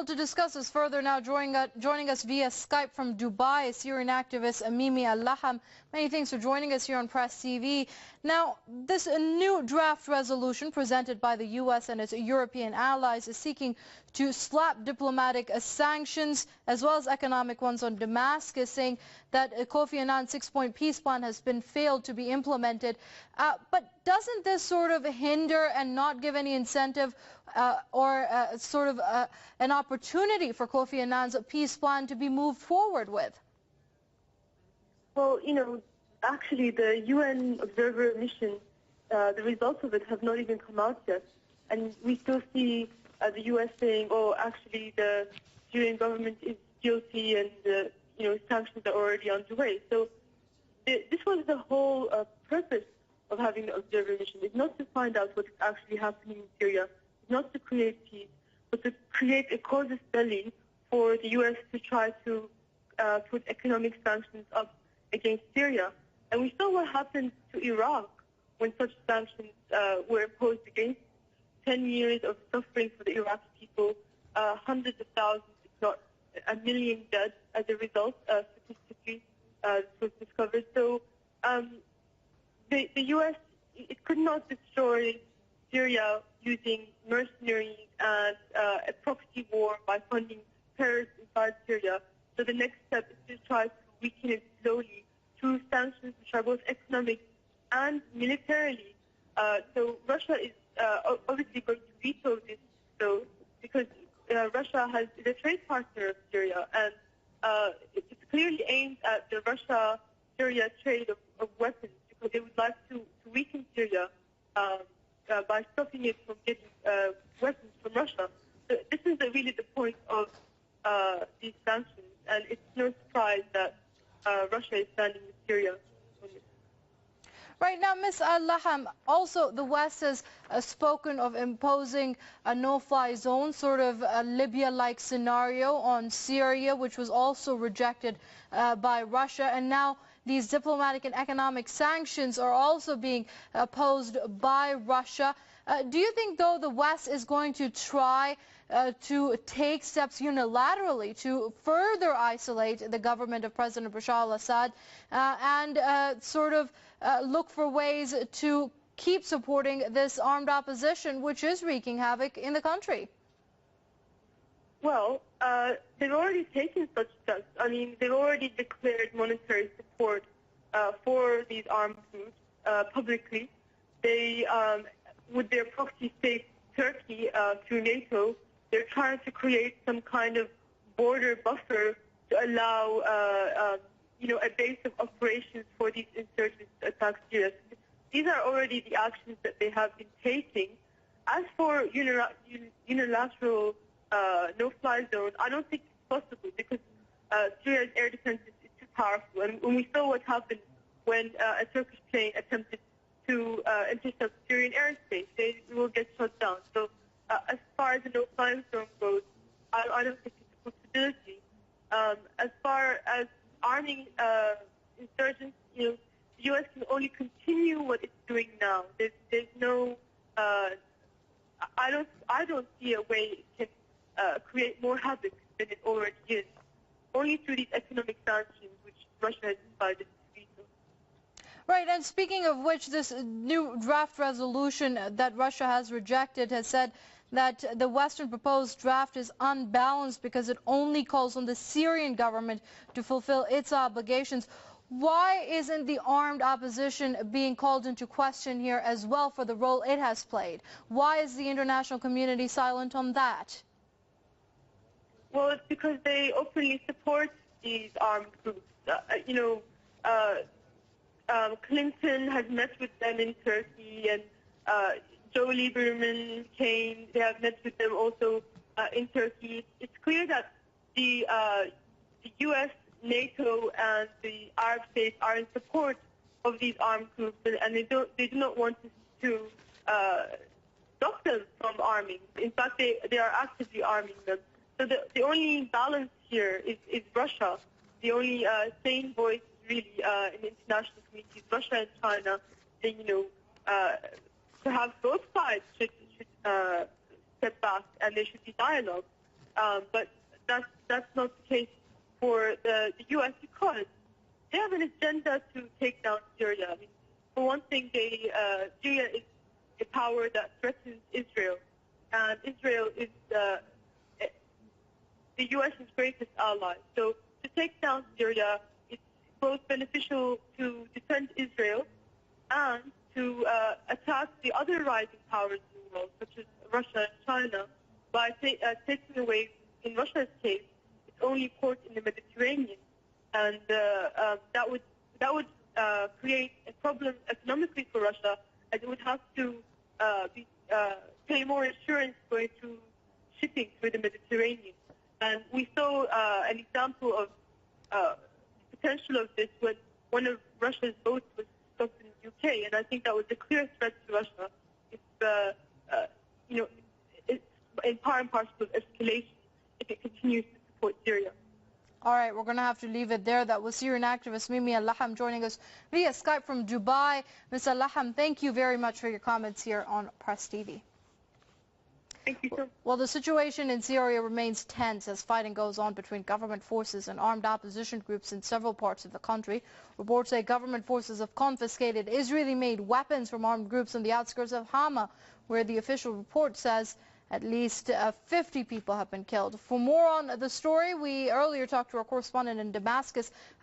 Well, to discuss this further now, joining us via Skype from Dubai, Syrian activist Mimi Al-Laham. Many thanks for joining us here on Press TV. Now, this new draft resolution presented by the U.S. and its European allies is seeking to slap diplomatic sanctions as well as economic ones on Damascus, saying that Kofi Annan's six-point peace plan has been failed to be implemented. But doesn't this sort of hinder and not give any incentive or an opportunity for Kofi Annan's peace plan to be moved forward with? Well, actually the UN observer mission, the results of it have not even come out yet. And we still see the U.S. saying, oh, actually the Syrian government is guilty and, sanctions are already underway. So this was the whole purpose of having the observer mission. It's not to find out what's actually happening in Syria. It's not to create peace, but to create a casus belli for the U.S. to try to put economic sanctions up against Syria. And we saw what happened to Iraq when such sanctions were imposed against 10 years of suffering for the Iraqi people, hundreds of thousands, if not a million dead as a result, statistically, this was discovered. So the U.S., it could not destroy Syria using mercenaries and a proxy war by funding terrorists inside Syria. So the next step is to try to weaken it slowly through sanctions which are both economic and militarily. So Russia is obviously going to veto this, though, because Russia is a trade partner of Syria, and it's clearly aimed at the Russia-Syria trade of weapons, because they would like to weaken Syria by stopping it from getting weapons from Russia. So this is really the point of these sanctions, and it's no surprise that Russia is standing with Syria on this. Right now, Ms. Al-Laham, also the West has spoken of imposing a no-fly zone, sort of a Libya-like scenario on Syria, which was also rejected by Russia. And now these diplomatic and economic sanctions are also being opposed by Russia. Do you think, though, the West is going to try to take steps unilaterally to further isolate the government of President Bashar al-Assad and look for ways to keep supporting this armed opposition, which is wreaking havoc in the country? Well, they've already taken such steps. I mean, they've already declared monetary support for these armed groups publicly. They, with their proxy state, Turkey, through Veto, they're trying to create some kind of border buffer to allow, a base of operations for these insurgents to attack Syria. These are already the actions that they have been taking. As for unilateral no-fly zone, I don't think it's possible because Syria's air defense is too powerful. And when we saw what happened when a Turkish plane attempted to intercept Syrian airspace, they will get shot down. So as far as the no-fly zone goes, I don't think it's a possibility. As far as arming insurgents, the U.S. can only continue what it's doing now. There's no, I don't see a way it can create more havoc than it already is. Only through these economic sanctions, which Russia has decided to veto. Right, and speaking of which, this new draft resolution that Russia has rejected has said that the Western proposed draft is unbalanced because it only calls on the Syrian government to fulfill its obligations. Why isn't the armed opposition being called into question here as well for the role it has played? Why is the international community silent on that? Well, it's because they openly support these armed groups. Clinton has met with them in Turkey, and Joe Lieberman came. They have met with them also in Turkey. It's clear that the U.S., NATO, and the Arab states are in support of these armed groups, and they do not want to stop them from arming. In fact, they are actively arming them. So the only balance here is Russia. The only sane voice really in the international community is Russia and China. And, perhaps both sides should step back, and there should be dialogue. But that's not the case for the U.S. because they have an agenda to take down Syria. I mean, for one thing, Syria is a power that threatens Israel, and Israel is the U.S.'s greatest ally. So to take down Syria, it's both beneficial to defend Israel and to attack the other rising powers in the world, such as Russia and China, by taking away, in Russia's case, its only port in the Mediterranean, and that would create a problem economically for Russia, as it would have to pay more insurance going through shipping through the Mediterranean. And we saw an example of potential of this when one of Russia's boats was stuck in the UK, and I think that was a clear threat to Russia. It's in part and parcel of escalation if it continues to support Syria. All right, we're going to have to leave it there. That was Syrian activist Mimi Al-Laham joining us via Skype from Dubai. Ms. Al-Laham, thank you very much for your comments here on Press TV. Thank you, sir. Well, the situation in Syria remains tense as fighting goes on between government forces and armed opposition groups in several parts of the country. Reports say government forces have confiscated Israeli-made weapons from armed groups on the outskirts of Hama, where the official report says at least 50 people have been killed. For more on the story, we earlier talked to our correspondent in Damascus,